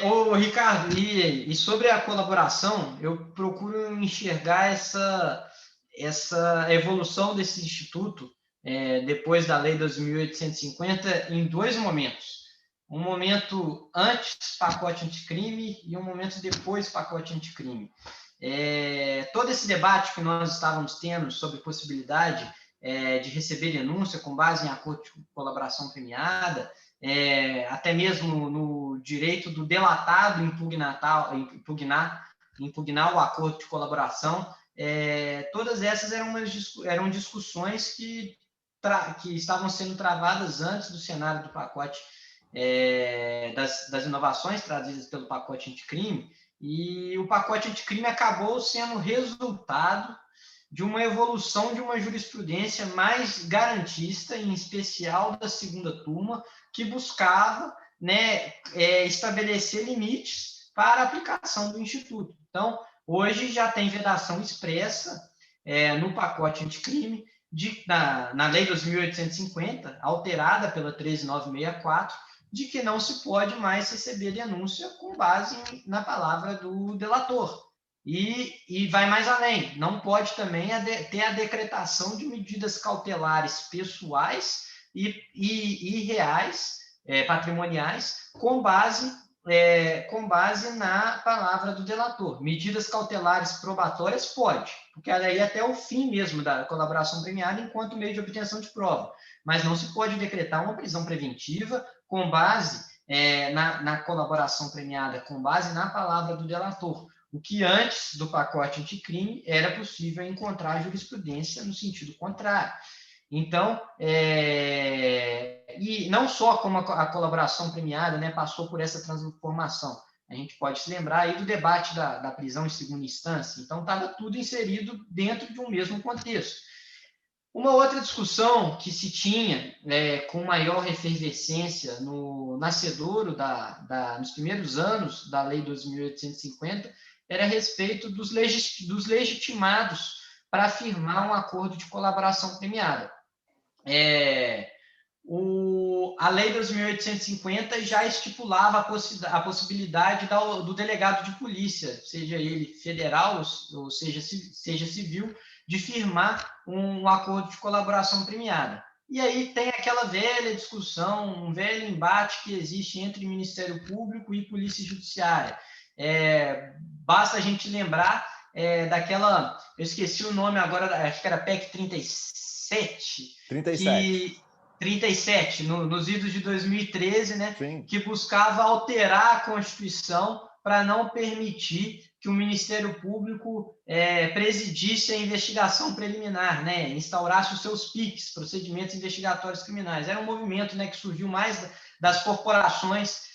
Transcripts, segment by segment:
Ô, Ricardo, e sobre a colaboração, eu procuro enxergar essa evolução desse instituto, depois da Lei 2.850, em dois momentos. Um momento antes pacote anticrime e um momento depois pacote anticrime. Todo esse debate que nós estávamos tendo sobre possibilidade de receber denúncia com base em acordo de colaboração premiada, até mesmo no direito do delatado impugnar o acordo de colaboração. Todas essas eram discussões que estavam sendo travadas antes do cenário do pacote das inovações trazidas pelo pacote anticrime, e o pacote anticrime acabou sendo resultado de uma evolução de uma jurisprudência mais garantista, em especial da segunda turma, que buscava, né, estabelecer limites para a aplicação do Instituto. Então, hoje já tem vedação expressa no pacote anticrime, na Lei 2.850, alterada pela 13.964, de que não se pode mais receber denúncia com base na palavra do delator. E vai mais além, não pode também ter a decretação de medidas cautelares pessoais e reais, patrimoniais, com base na palavra do delator. Medidas cautelares probatórias pode, porque aí até o fim mesmo da colaboração premiada enquanto meio de obtenção de prova, mas não se pode decretar uma prisão preventiva com base na colaboração premiada, com base na palavra do delator, o que antes do pacote anticrime era possível encontrar jurisprudência no sentido contrário. Então, e não só como a colaboração premiada, né, passou por essa transformação, a gente pode se lembrar aí do debate da prisão em segunda instância, então estava tudo inserido dentro de um mesmo contexto. Uma outra discussão que se tinha com maior efervescência no nascedouro nos primeiros anos da Lei 2.850 era a respeito dos legitimados para firmar um acordo de colaboração premiada. A Lei 2.850 já estipulava a possibilidade do delegado de polícia, seja ele federal ou seja civil, de firmar um acordo de colaboração premiada. E aí tem aquela velha discussão, um velho embate que existe entre Ministério Público e Polícia Judiciária. Basta a gente lembrar daquela, eu esqueci o nome agora, acho que era PEC 37, 37, nos idos de 2013, né, que buscava alterar a Constituição para não permitir que o Ministério Público presidisse a investigação preliminar, né, instaurasse os seus PICs, procedimentos investigatórios criminais. Era um movimento, né, que surgiu mais das corporações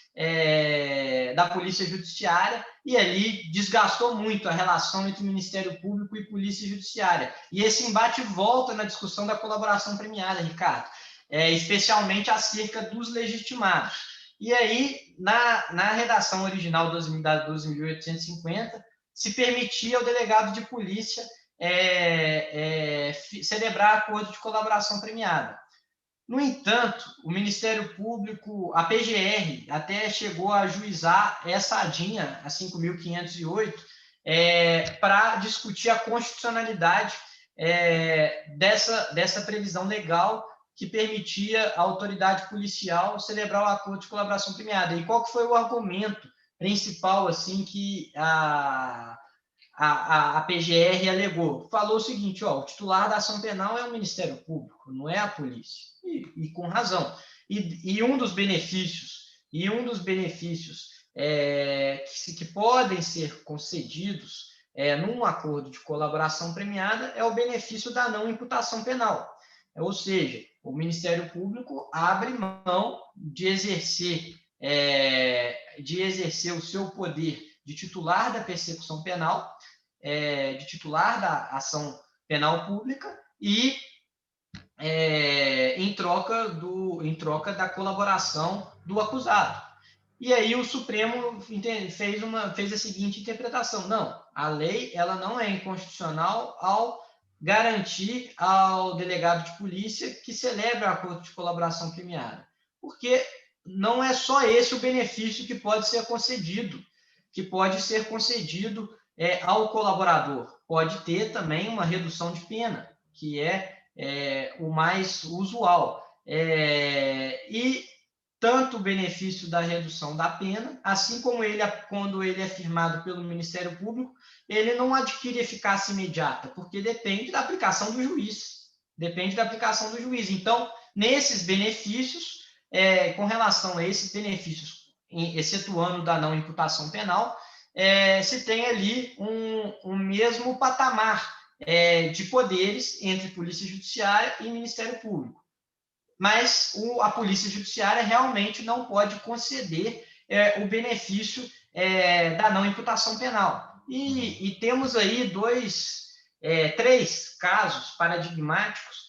da Polícia Judiciária, e ali desgastou muito a relação entre Ministério Público e Polícia Judiciária. E esse embate volta na discussão da colaboração premiada, Ricardo, especialmente acerca dos legitimados. E aí, na redação original da 2.850, se permitia ao delegado de polícia celebrar acordo de colaboração premiada. No entanto, o Ministério Público, a PGR, até chegou a ajuizar essa ADinha, a 5.508, para discutir a constitucionalidade dessa previsão legal que permitia a autoridade policial celebrar o acordo de colaboração premiada. E qual que foi o argumento principal assim que a PGR alegou? Falou o seguinte: o titular da ação penal é o Ministério Público, não é a polícia. E com razão. E um dos benefícios que podem ser concedidos num acordo de colaboração premiada é o benefício da não imputação penal. Ou seja, o Ministério Público abre mão de exercer o seu poder de titular da persecução penal, de titular da ação penal pública e em troca da colaboração do acusado. E aí o Supremo fez a seguinte interpretação: não, a lei ela não é inconstitucional ao garantir ao delegado de polícia que celebre o acordo de colaboração premiada, porque não é só esse o benefício que pode ser concedido, ao colaborador. Pode ter também uma redução de pena, que é o mais usual. E tanto o benefício da redução da pena, assim como quando ele é firmado pelo Ministério Público, ele não adquire eficácia imediata, porque depende da aplicação do juiz. Então, nesses benefícios, com relação a esses benefícios, excetuando da não imputação penal, se tem ali um mesmo patamar de poderes entre Polícia Judiciária e Ministério Público. Mas a Polícia Judiciária realmente não pode conceder o benefício da não imputação penal. E temos aí três casos paradigmáticos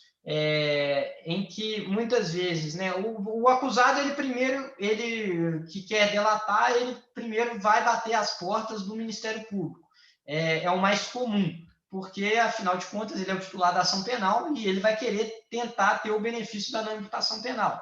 em que muitas vezes, né, o acusado ele que quer delatar, ele primeiro vai bater as portas do Ministério Público. É o mais comum, porque, afinal de contas, ele é o titular da ação penal e ele vai querer tentar ter o benefício da não imputação penal.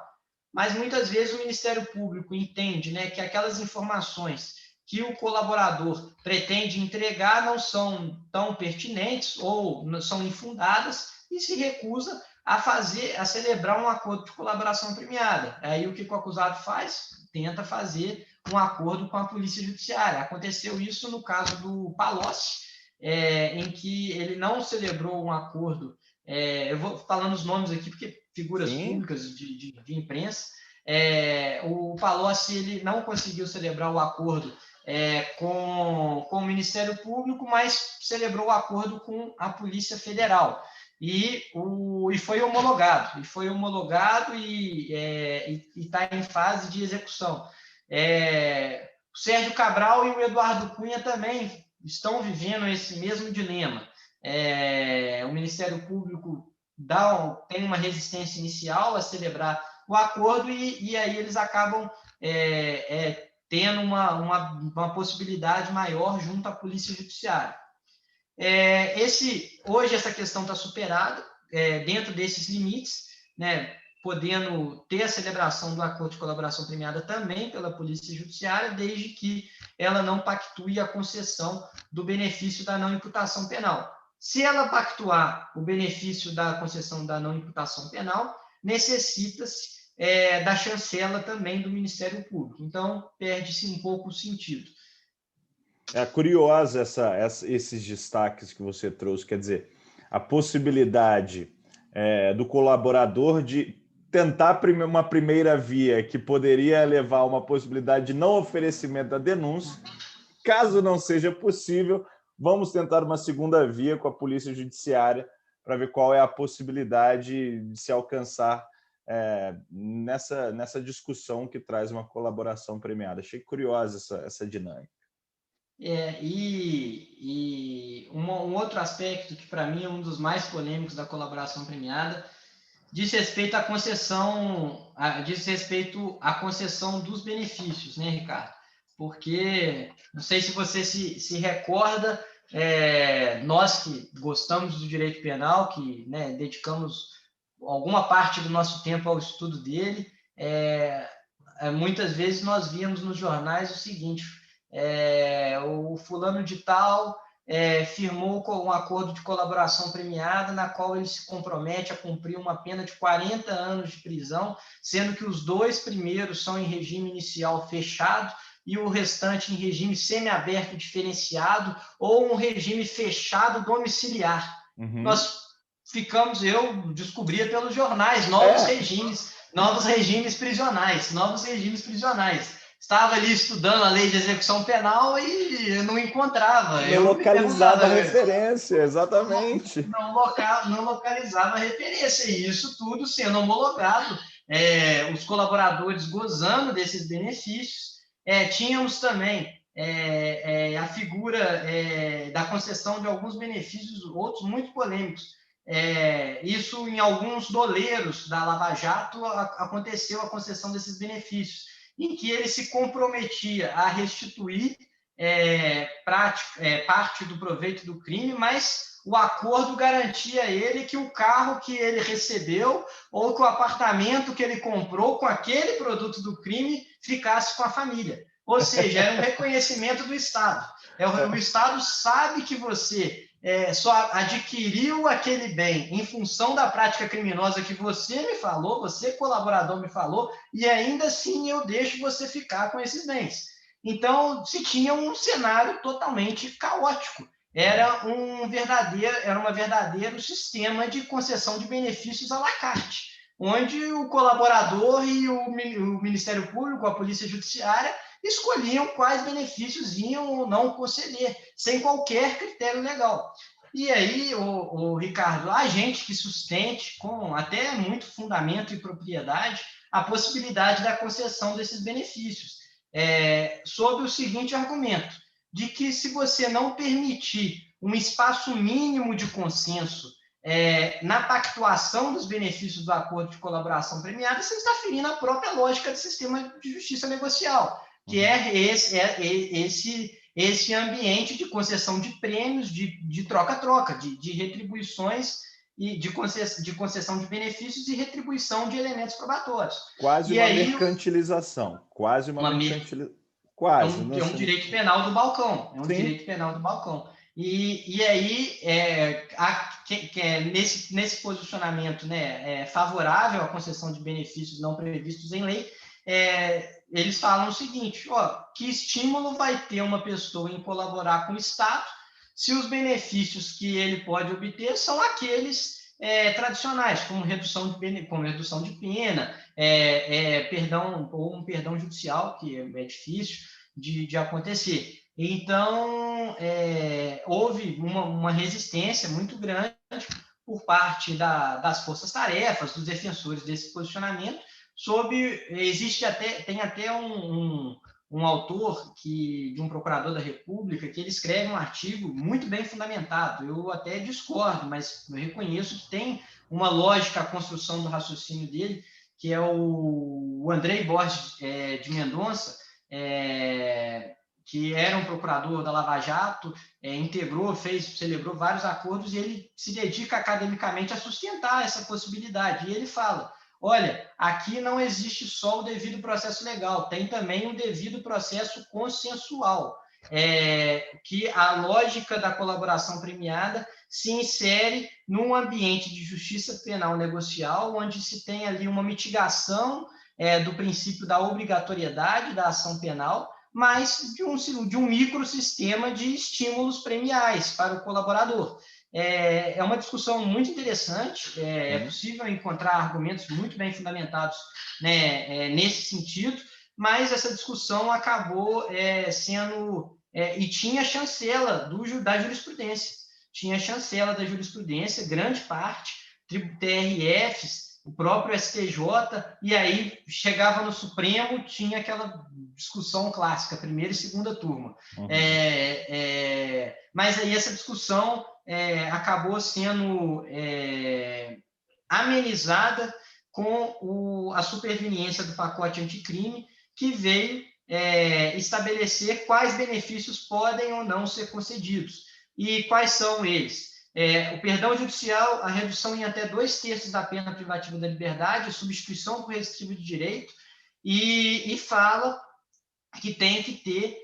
Mas, muitas vezes, o Ministério Público entende, né, que aquelas informações que o colaborador pretende entregar não são tão pertinentes ou não são infundadas e se recusa a celebrar um acordo de colaboração premiada. Aí, o que o acusado faz? Tenta fazer um acordo com a Polícia Judiciária. Aconteceu isso no caso do Palocci, em que ele não celebrou um acordo, eu vou falando os nomes aqui, porque figuras públicas de imprensa, o Palocci ele não conseguiu celebrar o acordo com o Ministério Público, mas celebrou o acordo com a Polícia Federal. E foi homologado, e está em fase de execução. O Sérgio Cabral e o Eduardo Cunha também estão vivendo esse mesmo dilema. O Ministério Público tem uma resistência inicial a celebrar o acordo e aí eles acabam tendo uma possibilidade maior junto à Polícia Judiciária. Hoje essa questão está superada dentro desses limites, né, podendo ter a celebração do acordo de colaboração premiada também pela Polícia Judiciária, desde que ela não pactue a concessão do benefício da não imputação penal. Se ela pactuar o benefício da concessão da não imputação penal, necessita-se da chancela também do Ministério Público. Então, perde-se um pouco o sentido. É curiosa esses destaques que você trouxe, quer dizer, a possibilidade do colaborador de tentar uma primeira via que poderia levar a uma possibilidade de não oferecimento da denúncia. Caso não seja possível, vamos tentar uma segunda via com a Polícia Judiciária para ver qual é a possibilidade de se alcançar nessa discussão que traz uma colaboração premiada. Achei curiosa essa dinâmica. Um outro aspecto que, para mim, é um dos mais polêmicos da colaboração premiada diz respeito à concessão dos benefícios, né, Ricardo? Porque, não sei se você se recorda, nós que gostamos do direito penal, que, né, dedicamos alguma parte do nosso tempo ao estudo dele, muitas vezes nós víamos nos jornais o seguinte: o fulano de tal firmou um acordo de colaboração premiada na qual ele se compromete a cumprir uma pena de 40 anos de prisão, sendo que os 2 primeiros são em regime inicial fechado e o restante em regime semiaberto diferenciado ou um regime fechado domiciliar. Uhum. Eu descobria pelos jornais novos regimes prisionais. Estava ali estudando a lei de execução penal e não encontrava. Não localizava a referência, exatamente. Não localizava a referência, e isso tudo sendo homologado, os colaboradores gozando desses benefícios. Tínhamos também a figura da concessão de alguns benefícios, outros muito polêmicos. Isso em alguns doleiros da Lava Jato aconteceu a concessão desses benefícios, em que ele se comprometia a restituir parte do proveito do crime, mas o acordo garantia a ele que o carro que ele recebeu ou que o apartamento que ele comprou com aquele produto do crime ficasse com a família. Ou seja, era um reconhecimento do Estado. O Estado sabe que você só adquiriu aquele bem em função da prática criminosa que você me falou, você, colaborador, me falou, e ainda assim eu deixo você ficar com esses bens. Então, se tinha um cenário totalmente caótico. Era um verdadeiro sistema de concessão de benefícios à la carte, onde o colaborador e o Ministério Público, a Polícia Judiciária, escolhiam quais benefícios iam ou não conceder, sem qualquer critério legal. E aí, o Ricardo, há gente que sustente, com até muito fundamento e propriedade, a possibilidade da concessão desses benefícios, sob o seguinte argumento, de que se você não permitir um espaço mínimo de consenso na pactuação dos benefícios do acordo de colaboração premiada, você está ferindo a própria lógica do sistema de justiça negocial, que é esse ambiente de concessão de prêmios, de troca-troca, de retribuições e de concessão de benefícios e retribuição de elementos probatórios. Quase uma mercantilização. Quase uma mercantilização. Quase. É um direito penal do balcão. É um direito penal do balcão. E aí, nesse posicionamento, né, favorável à concessão de benefícios não previstos em lei, eles falam o seguinte: que estímulo vai ter uma pessoa em colaborar com o Estado se os benefícios que ele pode obter são aqueles tradicionais, como redução de pena, perdão, ou um perdão judicial, que é difícil de acontecer. Então, houve uma resistência muito grande por parte das forças-tarefas, dos defensores desse posicionamento, tem até um autor de um procurador da República que ele escreve um artigo muito bem fundamentado. Eu até discordo, mas eu reconheço que tem uma lógica a construção do raciocínio dele, que é o Andrei Borges de Mendonça, que era um procurador da Lava Jato, celebrou vários acordos, e ele se dedica academicamente a sustentar essa possibilidade. E ele fala: olha, aqui não existe só o devido processo legal, tem também o devido processo consensual, que a lógica da colaboração premiada se insere num ambiente de justiça penal negocial, onde se tem ali uma mitigação do princípio da obrigatoriedade da ação penal, mas de um microsistema de estímulos premiais para o colaborador. É uma discussão muito interessante, é possível encontrar argumentos muito bem fundamentados, né, nesse sentido, mas essa discussão acabou sendo... e tinha chancela da jurisprudência. Tinha chancela da jurisprudência, grande parte, TRFs, o próprio STJ, e aí chegava no Supremo, tinha aquela discussão clássica, primeira e segunda turma. Mas aí essa discussão acabou sendo amenizada com a superveniência do pacote anticrime, que veio estabelecer quais benefícios podem ou não ser concedidos. E quais são eles? O perdão judicial, a redução em até 2/3 da pena privativa da liberdade, substituição por restritivo de direito, e fala que tem que ter,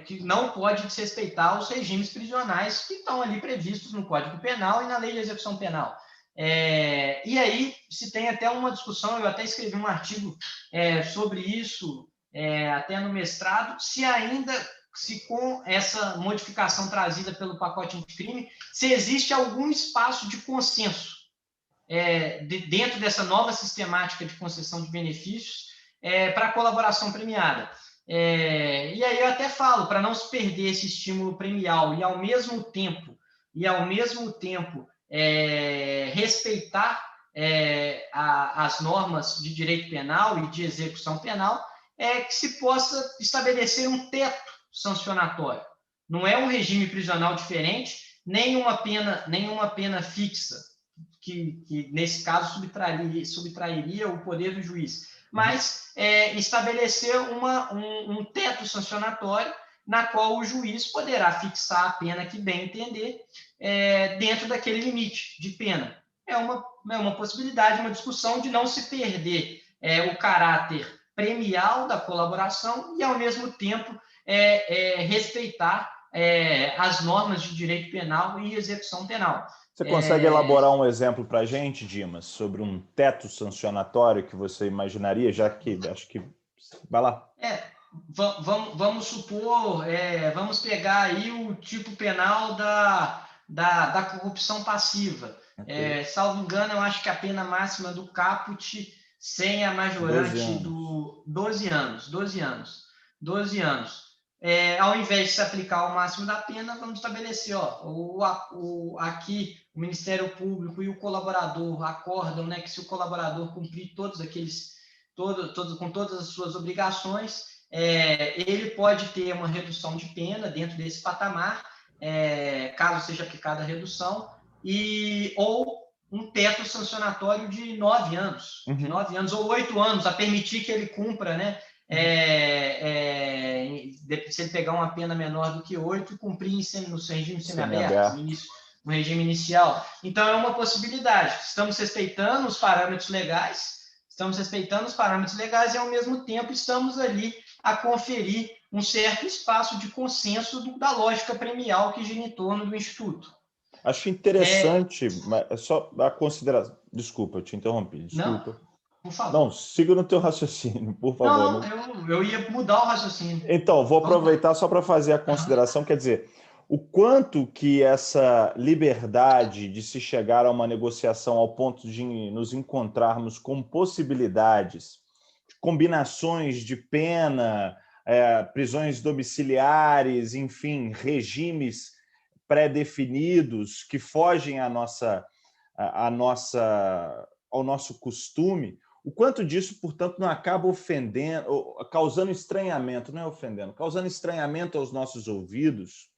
que não pode desrespeitar os regimes prisionais que estão ali previstos no Código Penal e na Lei de Execução Penal. E aí se tem até uma discussão, eu até escrevi um artigo sobre isso, até no mestrado, se com essa modificação trazida pelo pacote anticrime, se existe algum espaço de consenso dentro dessa nova sistemática de concessão de benefícios para a colaboração premiada. E aí eu até falo, para não se perder esse estímulo premial e ao mesmo tempo respeitar as normas de direito penal e de execução penal, que se possa estabelecer um teto sancionatório. Não é um regime prisional diferente, nem uma pena fixa, que nesse caso subtrairia o poder do juiz, mas estabelecer um teto sancionatório na qual o juiz poderá fixar a pena que bem entender dentro daquele limite de pena. É uma possibilidade, uma discussão de não se perder o caráter premial da colaboração e, ao mesmo tempo, respeitar as normas de direito penal e execução penal. Você consegue elaborar um exemplo para a gente, Dimas, sobre um teto sancionatório que você imaginaria, já que acho que... Vai lá. Vamos supor, vamos pegar aí o tipo penal da corrupção passiva. Okay. Salvo engano, eu acho que a pena máxima do caput sem a majorante 12 anos. 12 anos. Ao invés de se aplicar o máximo da pena, vamos estabelecer, aqui o Ministério Público e o colaborador acordam, né, que se o colaborador cumprir com todas as suas obrigações, ele pode ter uma redução de pena dentro desse patamar, caso seja aplicada a redução, ou um teto sancionatório de 9 anos, de 9 anos ou 8 anos, a permitir que ele cumpra, né? Se ele pegar uma pena menor do que 8, cumprir no regime semiaberto, no regime inicial. Então, é uma possibilidade. Estamos respeitando os parâmetros legais, e, ao mesmo tempo, estamos ali a conferir um certo espaço de consenso da lógica premial que gira em torno do Instituto. Acho interessante, mas só a consideração... Desculpa, eu te interrompi. Desculpa. Não, por favor. Não, siga no teu raciocínio, por favor. Não, eu ia mudar o raciocínio. Então, vou aproveitar só para fazer a consideração, quer dizer, o quanto que essa liberdade de se chegar a uma negociação ao ponto de nos encontrarmos com possibilidades, combinações de pena, prisões domiciliares, enfim, regimes pré-definidos que fogem ao nosso costume, o quanto disso, portanto, não acaba ofendendo, causando estranhamento, não é ofendendo, causando estranhamento aos nossos ouvidos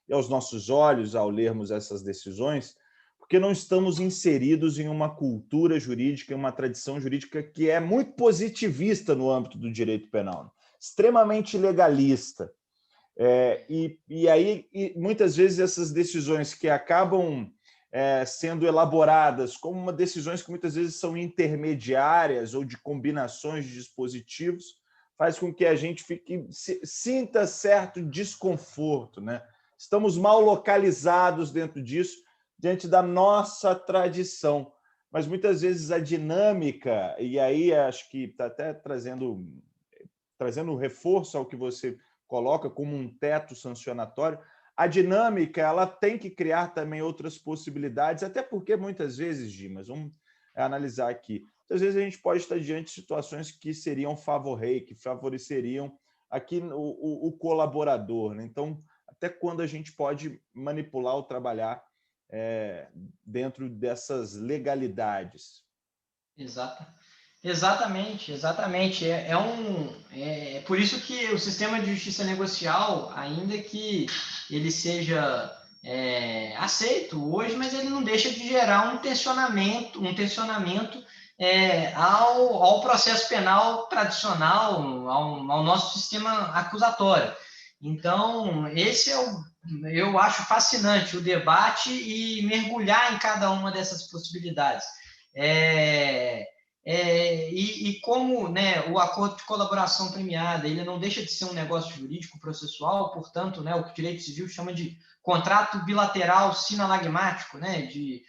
e aos nossos olhos ao lermos essas decisões, porque não estamos inseridos em uma cultura jurídica, em uma tradição jurídica que é muito positivista no âmbito do direito penal, extremamente legalista. E aí, muitas vezes, essas decisões que acabam sendo elaboradas como decisões que muitas vezes são intermediárias ou de combinações de dispositivos, faz com que a gente sinta certo desconforto, né? Estamos mal localizados dentro disso, diante da nossa tradição. Mas muitas vezes a dinâmica, e aí acho que está até trazendo reforço ao que você coloca como um teto sancionatório, a dinâmica ela tem que criar também outras possibilidades, até porque muitas vezes, Dimas, vamos analisar aqui, muitas vezes a gente pode estar diante de situações que seriam favor-rei, que favoreceriam aqui o colaborador, né? Então, até quando a gente pode manipular ou trabalhar dentro dessas legalidades? Exatamente. É por isso que o sistema de justiça negocial, ainda que ele seja aceito hoje, mas ele não deixa de gerar um tensionamento ao processo penal tradicional, ao nosso sistema acusatório. Então, eu acho fascinante o debate e mergulhar em cada uma dessas possibilidades. E como, né, o acordo de colaboração premiada, ele não deixa de ser um negócio jurídico processual, portanto, né, o que o direito civil chama de contrato bilateral sinalagmático, né, de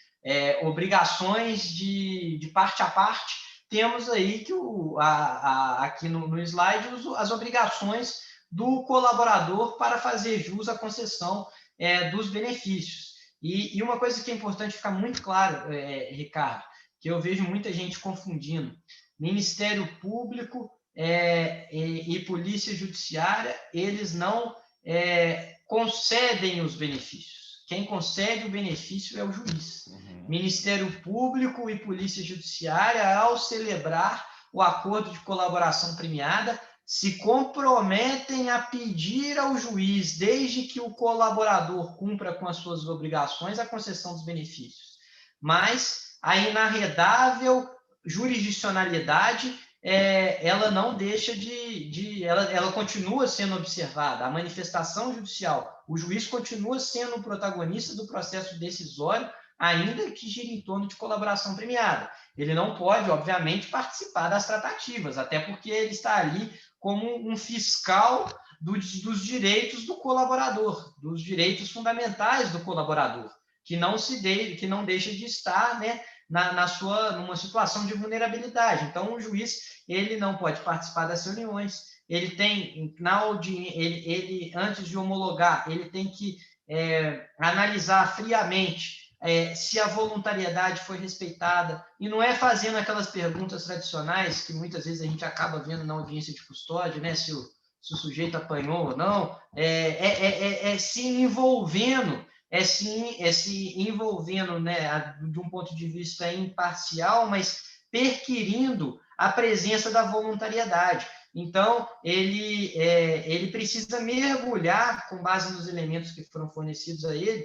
obrigações de parte a parte. Temos aí que aqui no slide as obrigações do colaborador para fazer jus à concessão dos benefícios. E uma coisa que é importante ficar muito claro, Ricardo, que eu vejo muita gente confundindo: Ministério Público e Polícia Judiciária, eles não concedem os benefícios. Quem concede o benefício é o juiz. Ministério Público e Polícia Judiciária, ao celebrar o acordo de colaboração premiada, se comprometem a pedir ao juiz, desde que o colaborador cumpra com as suas obrigações, a concessão dos benefícios. Mas a inarredável jurisdicionalidade ela não deixa ela continua sendo observada. A manifestação judicial, o juiz continua sendo o protagonista do processo decisório, ainda que gire em torno de colaboração premiada. Ele não pode, obviamente, participar das tratativas, até porque ele está ali como um fiscal dos direitos do colaborador, dos direitos fundamentais do colaborador, que não deixa de estar, né, numa situação de vulnerabilidade. Então, o juiz ele não pode participar das reuniões, ele tem, ele antes de homologar, ele tem que analisar friamente se a voluntariedade foi respeitada, e não é fazendo aquelas perguntas tradicionais que muitas vezes a gente acaba vendo na audiência de custódia, né, se o sujeito apanhou ou não, se envolvendo, se envolvendo, né, de um ponto de vista imparcial, mas perquirindo a presença da voluntariedade. Então, ele precisa mergulhar, com base nos elementos que foram fornecidos a ele,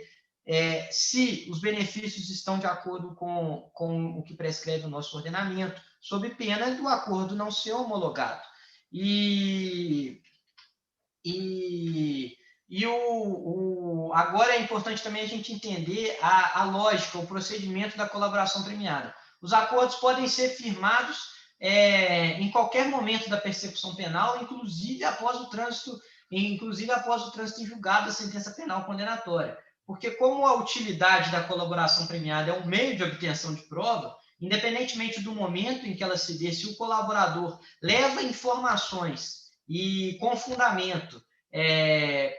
se os benefícios estão de acordo com o que prescreve o nosso ordenamento, sob pena do acordo não ser homologado. Agora é importante também a gente entender a lógica, o procedimento da colaboração premiada. Os acordos podem ser firmados em qualquer momento da persecução penal, inclusive após o trânsito em julgado da sentença penal condenatória. Porque como a utilidade da colaboração premiada é um meio de obtenção de prova, independentemente do momento em que ela se dê, se o colaborador leva informações e com fundamento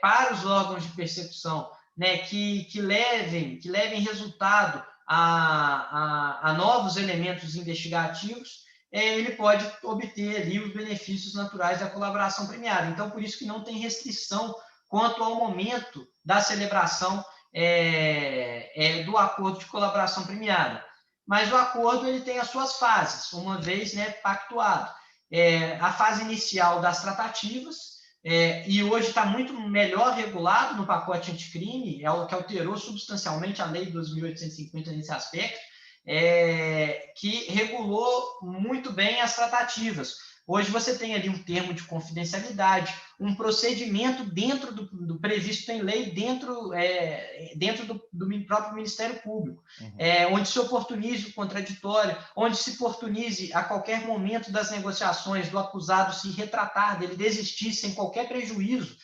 para os órgãos de persecução, né, que levem resultado a novos elementos investigativos, ele pode obter ali os benefícios naturais da colaboração premiada. Então, por isso que não tem restrição quanto ao momento da celebração do acordo de colaboração premiada. Mas o acordo ele tem as suas fases, uma vez, né, pactuado. A fase inicial das tratativas, e hoje está muito melhor regulado no pacote anticrime, é o que alterou substancialmente a lei 2.850 nesse aspecto, que regulou muito bem as tratativas. Hoje você tem ali um termo de confidencialidade, um procedimento dentro do previsto em lei, dentro do próprio Ministério Público, onde se oportunize o contraditório, onde se oportunize a qualquer momento das negociações do acusado se retratar, dele desistir sem qualquer prejuízo,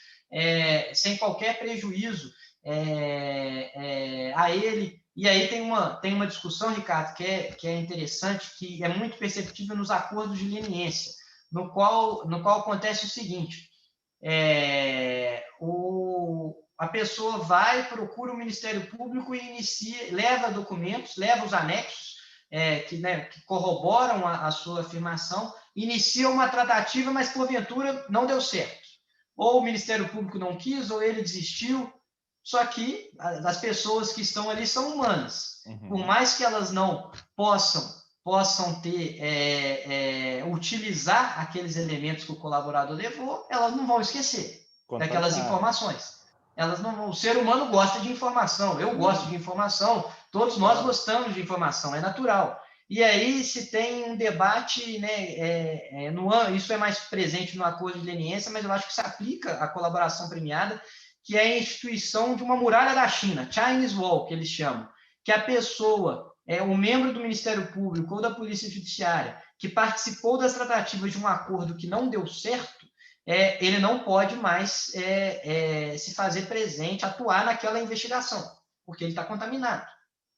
a ele. E aí tem uma discussão, Ricardo, que é interessante, que é muito perceptível nos acordos de leniência, no qual acontece o seguinte: a pessoa procura o Ministério Público e leva documentos, leva os anexos que corroboram a sua afirmação, inicia uma tratativa, mas porventura não deu certo. Ou o Ministério Público não quis, ou ele desistiu. Só que as pessoas que estão ali são humanas. Por mais que elas não possam utilizar aqueles elementos que o colaborador levou, elas não vão esquecer daquelas informações. O ser humano gosta de informação, eu gosto de informação, todos nós gostamos de informação, é natural. E aí se tem um debate, né, isso é mais presente no acordo de leniência, mas eu acho que se aplica à colaboração premiada, que é a instituição de uma muralha da China, Chinese Wall, que eles chamam, que a pessoa, o membro do Ministério Público ou da Polícia Judiciária, que participou das tratativas de um acordo que não deu certo, ele não pode mais se fazer presente, atuar naquela investigação, porque ele está contaminado.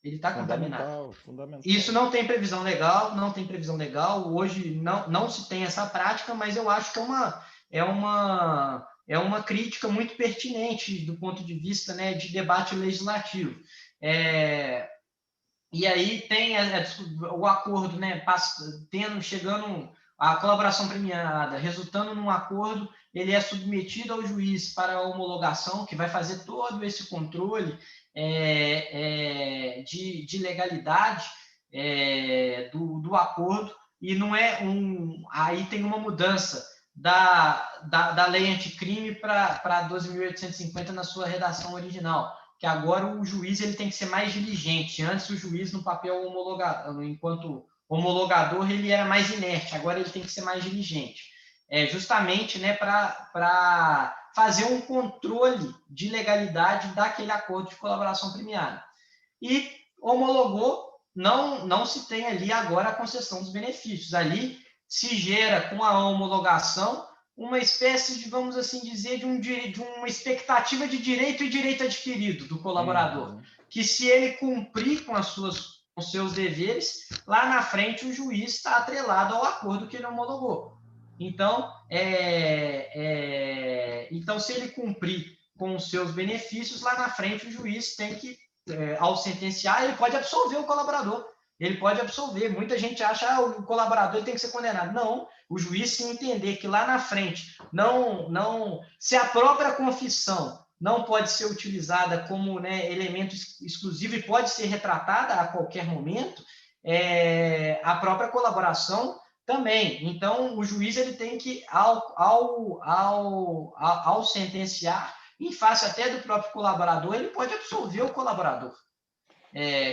Ele está contaminado. Fundamental. Isso não tem previsão legal, Hoje não se tem essa prática, mas eu acho que é uma crítica muito pertinente do ponto de vista, né, de debate legislativo. E aí tem o acordo, né, chegando a colaboração premiada, resultando num acordo, ele é submetido ao juiz para a homologação, que vai fazer todo esse controle de legalidade do acordo, e não aí tem uma mudança da lei anticrime para 12.850 na sua redação original, que agora o juiz ele tem que ser mais diligente. Antes o juiz no papel homologado, enquanto homologador ele era mais inerte, agora ele tem que ser mais diligente. Justamente, né, para fazer um controle de legalidade daquele acordo de colaboração premiada. E homologou, não se tem ali agora a concessão dos benefícios. Ali se gera, com a homologação, uma espécie de, vamos assim dizer, de uma expectativa de direito e direito adquirido do colaborador, que se ele cumprir com os seus deveres, lá na frente o juiz está atrelado ao acordo que ele homologou. Então, então, se ele cumprir com os seus benefícios, lá na frente o juiz tem que, ao sentenciar, ele pode absolver o colaborador. Ele pode absolver. Muita gente acha que o colaborador tem que ser condenado. Não, o juiz, se entender que lá na frente, se a própria confissão não pode ser utilizada como, né, elemento exclusivo e pode ser retratada a qualquer momento, a própria colaboração também. Então, o juiz ele tem que, ao sentenciar, em face até do próprio colaborador, ele pode absolver o colaborador,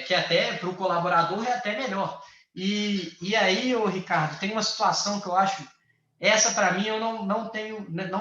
que até para o colaborador é até melhor. E aí, Ricardo, tem uma situação que eu acho, essa para mim eu não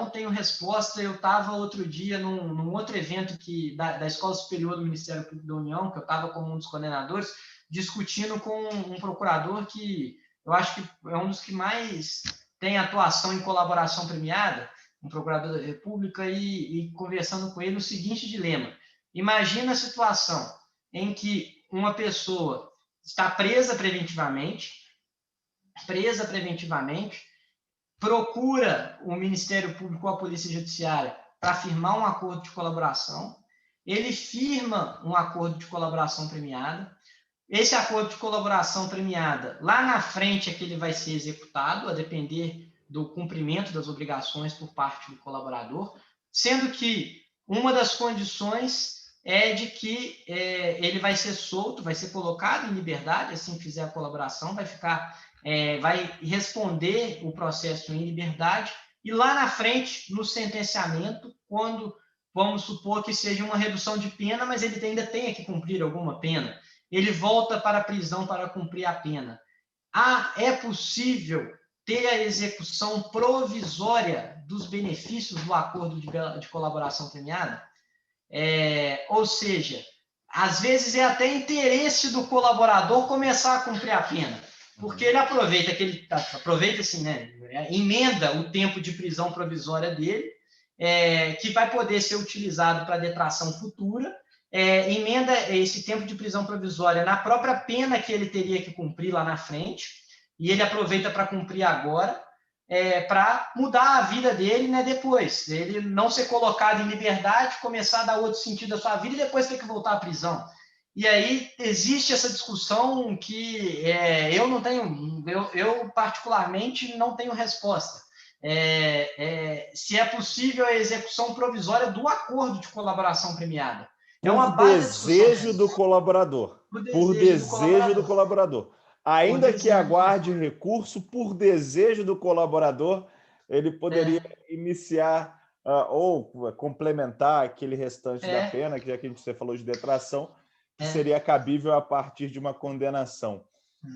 tenho resposta. Eu estava outro dia num outro evento da Escola Superior do Ministério Público da União, que eu estava como um dos coordenadores, discutindo com um procurador que eu acho que é um dos que mais tem atuação em colaboração premiada, um procurador da República, e conversando com ele o seguinte dilema. Imagina a situação em que uma pessoa está presa preventivamente, procura o Ministério Público ou a Polícia Judiciária para firmar um acordo de colaboração, ele firma um acordo de colaboração premiada. Esse acordo de colaboração premiada, lá na frente é que ele vai ser executado, a depender do cumprimento das obrigações por parte do colaborador, sendo que uma das condições é de que ele vai ser solto, vai ser colocado em liberdade, assim que fizer a colaboração, vai responder o processo em liberdade, e lá na frente, no sentenciamento, quando vamos supor que seja uma redução de pena, mas ele ainda tenha que cumprir alguma pena, ele volta para a prisão para cumprir a pena. É possível ter a execução provisória dos benefícios do acordo de colaboração premiada? Ou seja, às vezes é até interesse do colaborador começar a cumprir a pena, porque ele aproveita assim, né, emenda o tempo de prisão provisória dele, que vai poder ser utilizado para detração futura, emenda esse tempo de prisão provisória na própria pena que ele teria que cumprir lá na frente, e ele aproveita para cumprir agora, para mudar a vida dele, né, depois. Ele não ser colocado em liberdade, começar a dar outro sentido à sua vida e depois ter que voltar à prisão. E aí existe essa discussão que eu particularmente não tenho resposta. Se é possível a execução provisória do acordo de colaboração premiada. Por desejo do colaborador. Por desejo do colaborador. Ainda que aguarde recurso, por desejo do colaborador, ele poderia iniciar ou complementar aquele restante da pena, que já que você falou de detração, que seria cabível a partir de uma condenação.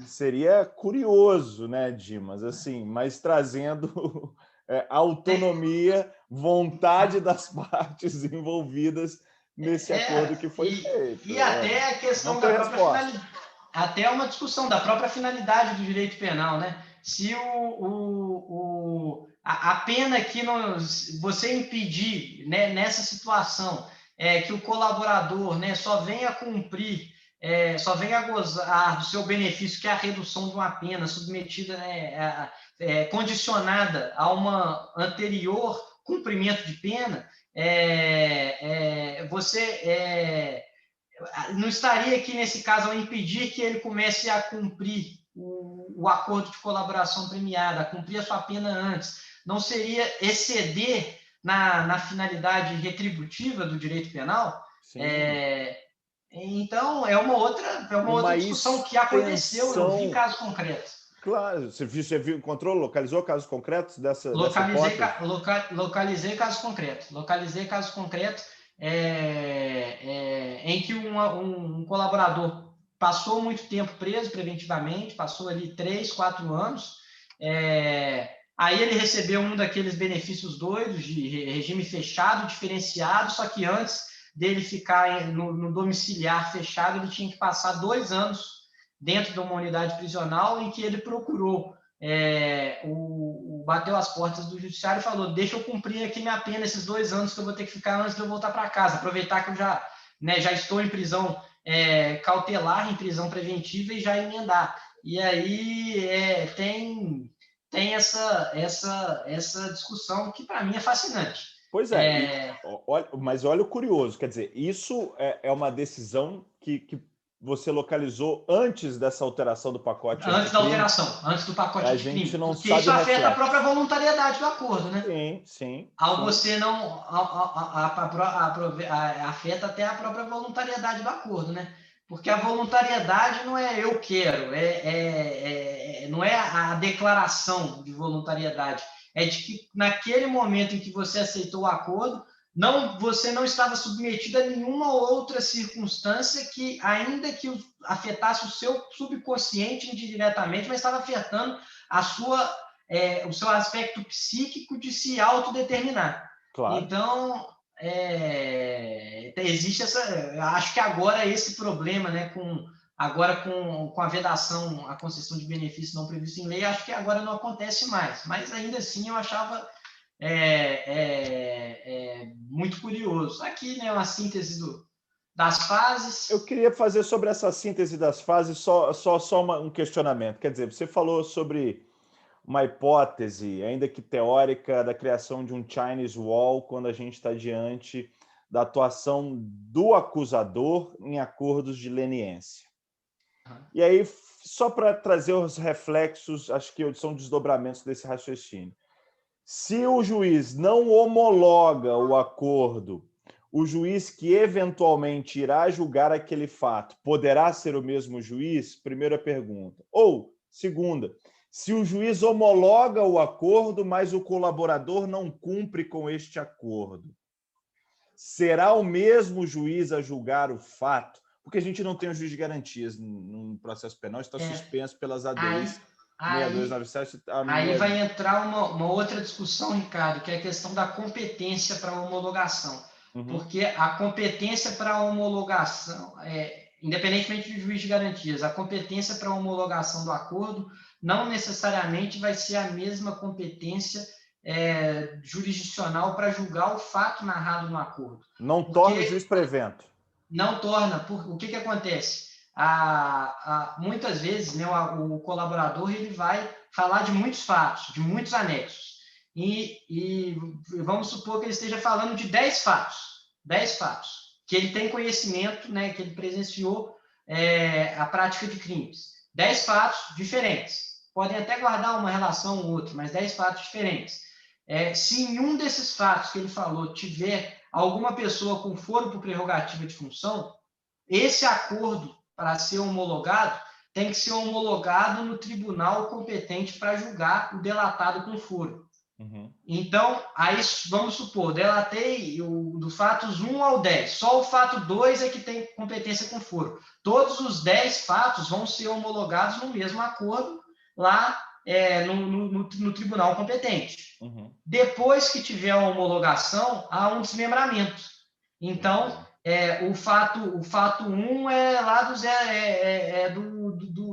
Seria curioso, né, Dimas? Assim, mas trazendo autonomia, vontade das partes envolvidas nesse acordo que foi feito. E até a questão da própria finalidade. Até uma discussão da própria finalidade do direito penal, né? Se a pena que você impedir, né, nessa situação, que o colaborador, né, só venha cumprir, só venha gozar do seu benefício, que é a redução de uma pena submetida, né, condicionada a uma anterior cumprimento de pena, você não estaria aqui, nesse caso, a impedir que ele comece a cumprir o acordo de colaboração premiada, a cumprir a sua pena antes. Não seria exceder na finalidade retributiva do direito penal? Então, é uma outra discussão que aconteceu, eu vi casos concretos. Claro, você localizou casos concretos dessa hipótese? Localizei casos concretos. Em que um colaborador passou muito tempo preso preventivamente, passou ali 3, 4 anos. Aí ele recebeu um daqueles benefícios doidos de regime fechado, diferenciado, só que antes dele ficar no domiciliar fechado, ele tinha que passar 2 anos dentro de uma unidade prisional em que ele procurou, bateu as portas do judiciário e falou: deixa eu cumprir aqui minha pena, esses 2 anos que eu vou ter que ficar antes de eu voltar para casa, aproveitar que eu já estou em prisão cautelar, em prisão preventiva, e já emendar. E aí tem essa discussão que para mim é fascinante. Pois mas olha o curioso, quer dizer, isso é uma decisão que você localizou antes dessa alteração do pacote antes anticrime. Da alteração, antes do pacote anticrime. A gente não porque sabe isso afeta a própria voluntariedade do acordo, né? Sim. Você não... afeta até a própria voluntariedade do acordo, né? Porque a voluntariedade não é eu quero, não é a declaração de voluntariedade, é de que naquele momento em que você aceitou o acordo, você não estava submetido a nenhuma outra circunstância que, ainda que afetasse o seu subconsciente indiretamente, mas estava afetando o seu aspecto psíquico de se autodeterminar. Claro. Então, existe acho que agora esse problema, né, com a vedação, a concessão de benefícios não previstos em lei, acho que agora não acontece mais. Mas ainda assim eu achava muito curioso. Aqui, né, uma síntese das fases. Eu queria fazer sobre essa síntese das fases só um questionamento. Quer dizer, você falou sobre uma hipótese, ainda que teórica, da criação de um Chinese Wall quando a gente está diante da atuação do acusador em acordos de leniência. E aí, só para trazer os reflexos, acho que são desdobramentos desse raciocínio. Se o juiz não homologa o acordo, o juiz que eventualmente irá julgar aquele fato poderá ser o mesmo juiz? Primeira pergunta. Ou, segunda, se o juiz homologa o acordo, mas o colaborador não cumpre com este acordo, será o mesmo juiz a julgar o fato? Porque a gente não tem um juiz de garantias no processo penal, está suspenso pelas ADIs 6297. Aí vai entrar uma outra discussão, Ricardo, que é a questão da competência para homologação. Porque a competência para homologação, independentemente do juiz de garantias, a competência para homologação do acordo não necessariamente vai ser a mesma competência jurisdicional para julgar o fato narrado no acordo. Não torna o juiz prevento. Não torna. O que acontece? Muitas vezes, né, o colaborador ele vai falar de muitos fatos, de muitos anexos. E vamos supor que ele esteja falando de 10 fatos, que ele tem conhecimento, né, que ele presenciou a prática de crimes. 10 fatos diferentes. Podem até guardar uma relação ou outra, mas 10 fatos diferentes. Se em um desses fatos que ele falou tiver alguma pessoa com foro por prerrogativa de função, esse acordo, para ser homologado, tem que ser homologado no tribunal competente para julgar o delatado com foro. Então, aí vamos supor, delatei do fatos 1 ao 10, só o fato 2 é que tem competência com foro. Todos os 10 fatos vão ser homologados no mesmo acordo lá no tribunal competente. Depois que tiver a homologação, há um desmembramento. Então, o fato 1 é lá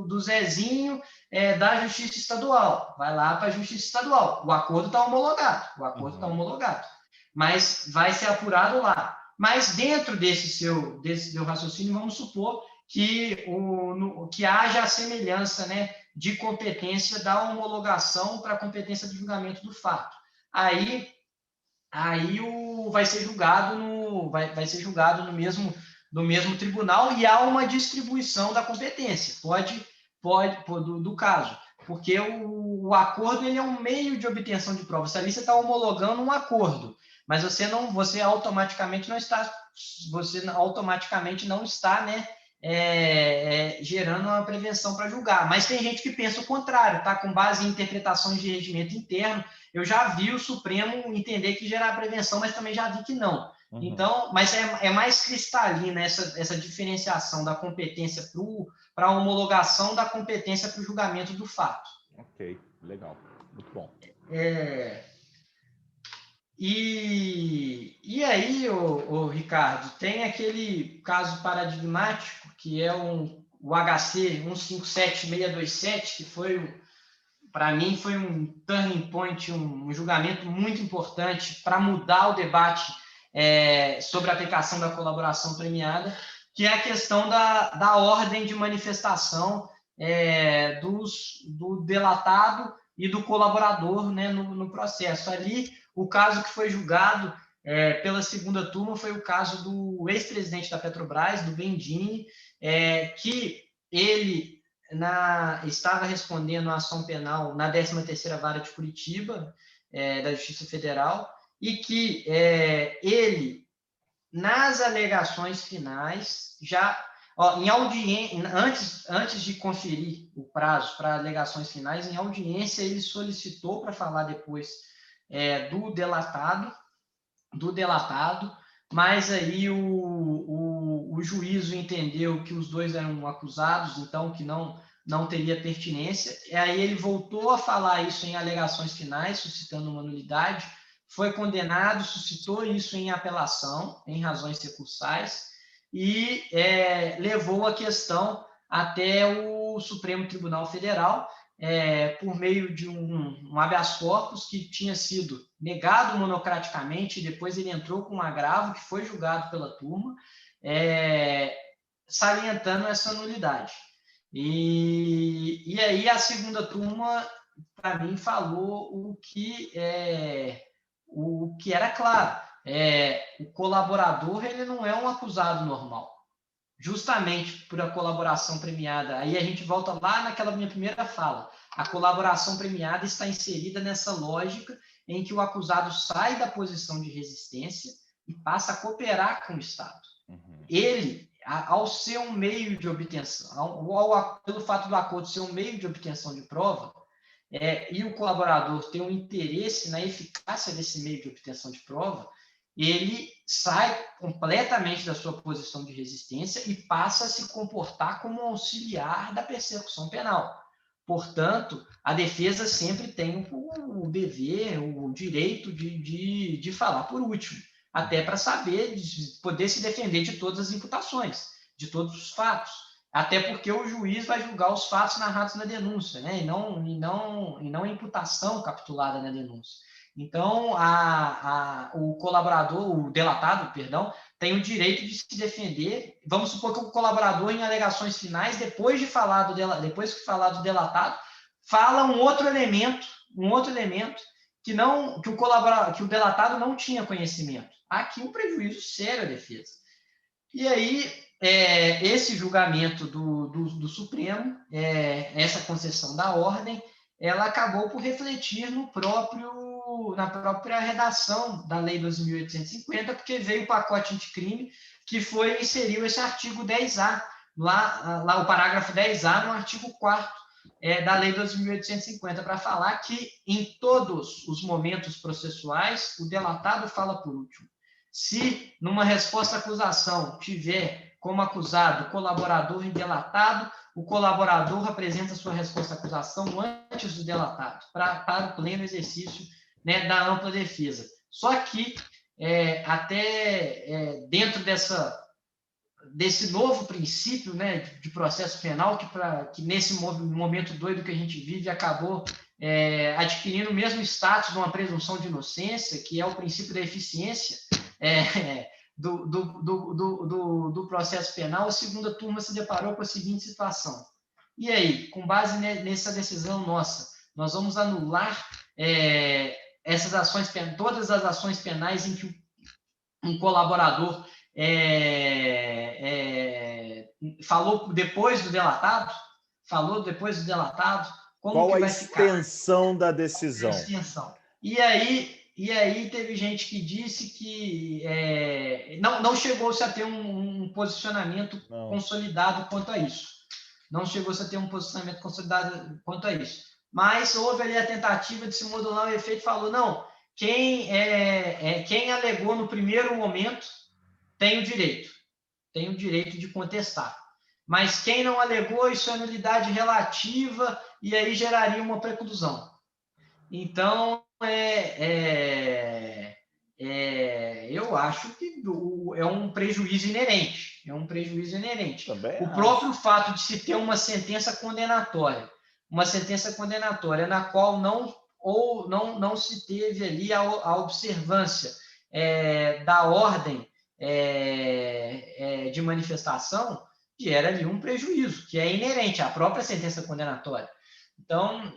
do Zezinho da Justiça Estadual. Vai lá para a Justiça Estadual. O acordo está homologado. Mas vai ser apurado lá. Mas dentro desse seu raciocínio, vamos supor que haja a semelhança, né, de competência da homologação para a competência de julgamento do fato. Aí vai ser julgado no mesmo tribunal, e há uma distribuição da competência, do caso, porque o acordo ele é um meio de obtenção de provas. Ali você está homologando um acordo, mas você automaticamente não está, né, gerando uma prevenção para julgar. Mas tem gente que pensa o contrário, tá? Com base em interpretações de regimento interno, eu já vi o Supremo entender que gerar prevenção, mas também já vi que não. Uhum. Então, mas é mais cristalina essa diferenciação da competência para a homologação da competência para o julgamento do fato. Ok, legal, muito bom. E aí, o Ricardo, tem aquele caso paradigmático, que é o HC 157627, que foi, para mim, foi um turning point, um julgamento muito importante para mudar o debate sobre a aplicação da colaboração premiada, que é a questão da ordem de manifestação do delatado e do colaborador, né, no processo. Ali, o caso que foi julgado pela segunda turma foi o caso do ex-presidente da Petrobras, do Bendini, que ele estava respondendo a ação penal na 13ª Vara de Curitiba, da Justiça Federal, e que ele, nas alegações finais, já em audiência, antes de conferir o prazo para alegações finais, em audiência ele solicitou para falar depois do delatado, mas aí o juízo entendeu que os dois eram acusados, então que não teria pertinência, e aí ele voltou a falar isso em alegações finais, suscitando uma nulidade, foi condenado, suscitou isso em apelação, em razões recursais, e levou a questão até o Supremo Tribunal Federal, por meio de um habeas corpus que tinha sido negado monocraticamente, e depois ele entrou com um agravo que foi julgado pela turma, salientando essa nulidade. E aí a segunda turma, para mim, falou o que era claro. O colaborador ele não é um acusado normal. Justamente por a colaboração premiada. Aí a gente volta lá naquela minha primeira fala. A colaboração premiada está inserida nessa lógica em que o acusado sai da posição de resistência e passa a cooperar com o Estado. Uhum. Ele, ao ser um meio de obtenção, pelo fato do acordo ser um meio de obtenção de prova, e o colaborador ter um interesse na eficácia desse meio de obtenção de prova, ele sai completamente da sua posição de resistência e passa a se comportar como auxiliar da persecução penal. Portanto, a defesa sempre tem o dever, o direito de falar por último, até para saber, poder se defender de todas as imputações, de todos os fatos. Até porque o juiz vai julgar os fatos narrados na denúncia, né? e não a imputação capitulada na denúncia. Então, o colaborador, o delatado, perdão, tem o direito de se defender. Vamos supor que o colaborador, em alegações finais, depois que falar do delatado, fala um outro elemento que o delatado não tinha conhecimento. Há aqui um prejuízo sério à defesa. E aí, esse julgamento do Supremo, essa concessão da ordem, ela acabou por refletir na própria redação da Lei 2.850, porque veio o pacote anticrime que inseriu esse artigo 10A, lá o parágrafo 10A no artigo 4º da Lei 2.850, para falar que em todos os momentos processuais o delatado fala por último. Se numa resposta à acusação tiver como acusado colaborador e delatado, o colaborador apresenta sua resposta à acusação antes do delatado, para o pleno exercício, né, da ampla defesa. Só que, dentro desse novo princípio, né, de processo penal, que nesse momento doido que a gente vive acabou adquirindo o mesmo status de uma presunção de inocência, que é o princípio da eficiência do processo penal, a segunda turma se deparou com a seguinte situação. E aí, com base nessa decisão nossa, nós vamos anular essas ações, todas as ações penais em que um colaborador falou depois do delatado? Como Qual que a vai extensão da decisão? A extensão. E aí teve gente que disse que não chegou-se a ter um posicionamento consolidado quanto a isso. Não chegou-se a ter um posicionamento consolidado quanto a isso. mas houve ali a tentativa de se modular o efeito e falou, não, quem alegou no primeiro momento tem o direito de contestar. Mas quem não alegou, isso é nulidade relativa e aí geraria uma preclusão. Então, eu acho que é um prejuízo inerente. É um prejuízo inerente. Também O acho. próprio fato de se ter uma sentença condenatória na qual não se teve ali a observância da ordem de manifestação, gera ali um prejuízo, que é inerente à própria sentença condenatória. Então,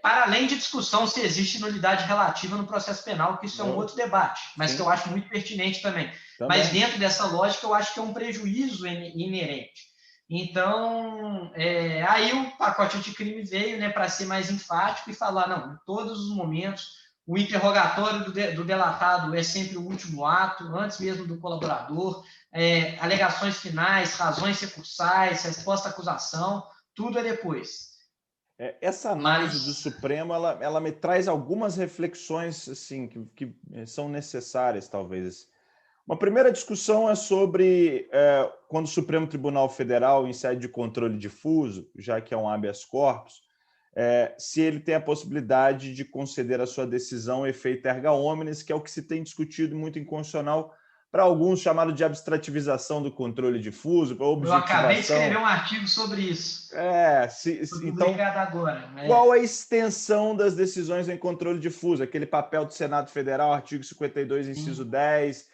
para além de discussão se existe nulidade relativa no processo penal, que isso é um outro debate, mas Sim. que eu acho muito pertinente também. Mas dentro dessa lógica, eu acho que é um prejuízo inerente. Então, aí o pacote anticrime veio, né, para ser mais enfático e falar, não, em todos os momentos, o interrogatório do delatado é sempre o último ato, antes mesmo do colaborador, alegações finais, razões recursais, resposta à acusação, tudo é depois. Essa análise do Supremo, ela me traz algumas reflexões assim, que são necessárias, talvez. Uma primeira discussão é sobre quando o Supremo Tribunal Federal, em sede de controle difuso, já que é um habeas corpus, se ele tem a possibilidade de conceder a sua decisão efeito erga omnes, que é o que se tem discutido muito em constitucional, para alguns chamado de abstrativização do controle difuso, para objetivação. Eu acabei de escrever um artigo sobre isso. Foi publicado agora. Qual a extensão das decisões em controle difuso? Aquele papel do Senado Federal, artigo 52, inciso 10,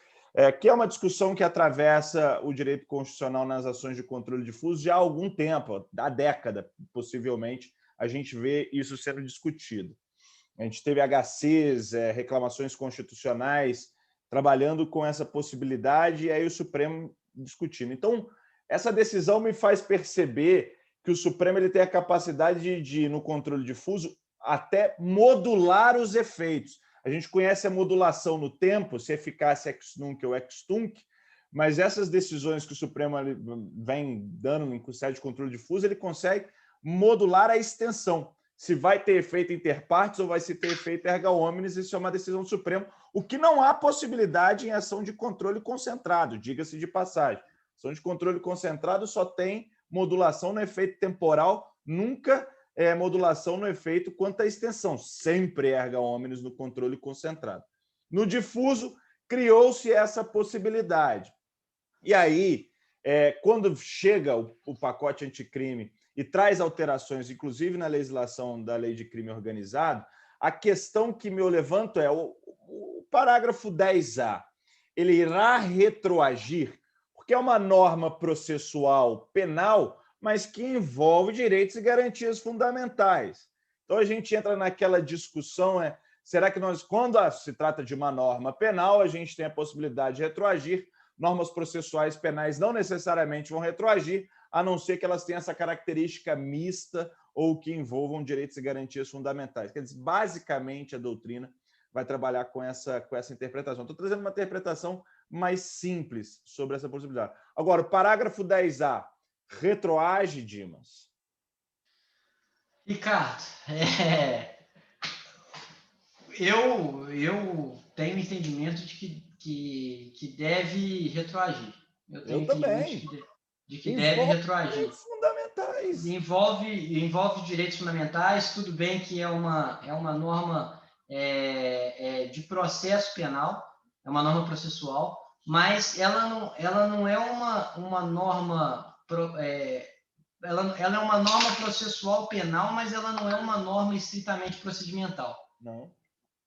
que é uma discussão que atravessa o direito constitucional nas ações de controle difuso já há algum tempo, há década, possivelmente, a gente vê isso sendo discutido. A gente teve HCs, reclamações constitucionais, trabalhando com essa possibilidade, e aí o Supremo discutindo. Então, essa decisão me faz perceber que o Supremo ele tem a capacidade de, no controle difuso, até modular os efeitos. A gente conhece a modulação no tempo, se eficácia ex nunc ou ex tunc, mas essas decisões que o Supremo vem dando em sede de controle difuso, ele consegue modular a extensão. Se vai ter efeito inter partes ou vai se ter efeito erga omnes, isso é uma decisão do Supremo, o que não há possibilidade em ação de controle concentrado, diga-se de passagem. Ação de controle concentrado só tem modulação no efeito temporal, nunca modulação no efeito quanto à extensão, sempre erga omnes no controle concentrado. No difuso, criou-se essa possibilidade. E aí, quando chega o pacote anticrime e traz alterações, inclusive na legislação da lei de crime organizado, a questão que me levanto é o parágrafo 10A. Ele irá retroagir, porque é uma norma processual penal, mas que envolve direitos e garantias fundamentais. Então, a gente entra naquela discussão, será que nós, quando se trata de uma norma penal, a gente tem a possibilidade de retroagir? Normas processuais penais não necessariamente vão retroagir, a não ser que elas tenham essa característica mista ou que envolvam direitos e garantias fundamentais. Quer dizer, basicamente, a doutrina vai trabalhar com essa interpretação. Estou trazendo uma interpretação mais simples sobre essa possibilidade. Agora, o parágrafo 10A, retroage, Dimas? Ricardo, eu tenho entendimento de que deve retroagir. Eu também. De que deve retroagir. Direitos fundamentais. Envolve direitos fundamentais, tudo bem que é uma norma de processo penal, é uma norma processual, mas ela não é uma norma... ela é uma norma processual penal, mas ela não é uma norma estritamente procedimental. Não.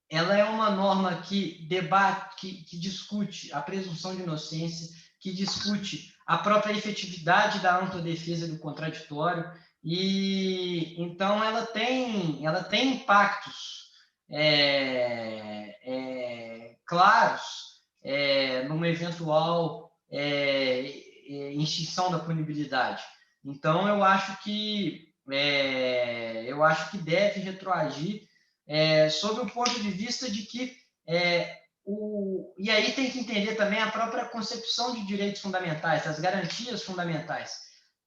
Ela é uma norma que debate, que discute a presunção de inocência, que discute a própria efetividade da ampla defesa do contraditório, e então ela tem impactos claros numa eventual extinção da punibilidade. Então eu acho que deve retroagir sob o ponto de vista de que e aí tem que entender também a própria concepção de direitos fundamentais, das garantias fundamentais.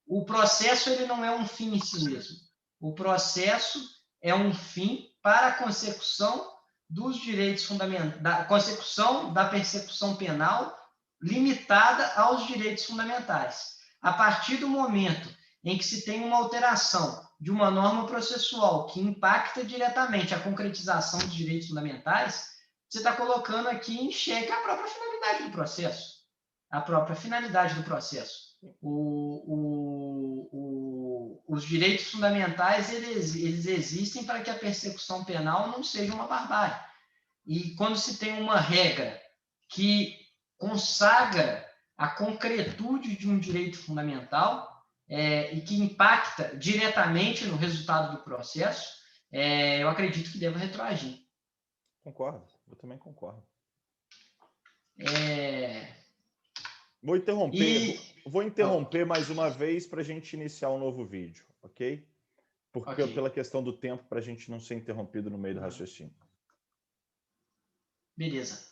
O processo ele não é um fim em si mesmo. O processo é um fim para a consecução dos direitos fundamentais, da consecução da persecução penal limitada aos direitos fundamentais. A partir do momento em que se tem uma alteração de uma norma processual que impacta diretamente a concretização dos direitos fundamentais, você está colocando aqui em xeque a própria finalidade do processo. A própria finalidade do processo. Os direitos fundamentais, eles existem para que a persecução penal não seja uma barbárie. E quando se tem uma regra que consagra a concretude de um direito fundamental e que impacta diretamente no resultado do processo, eu acredito que deva retroagir. Concordo, eu também concordo. É... Vou interromper mais uma vez para a gente iniciar um novo vídeo, ok? Porque pela questão do tempo, para a gente não ser interrompido no meio do raciocínio. Beleza.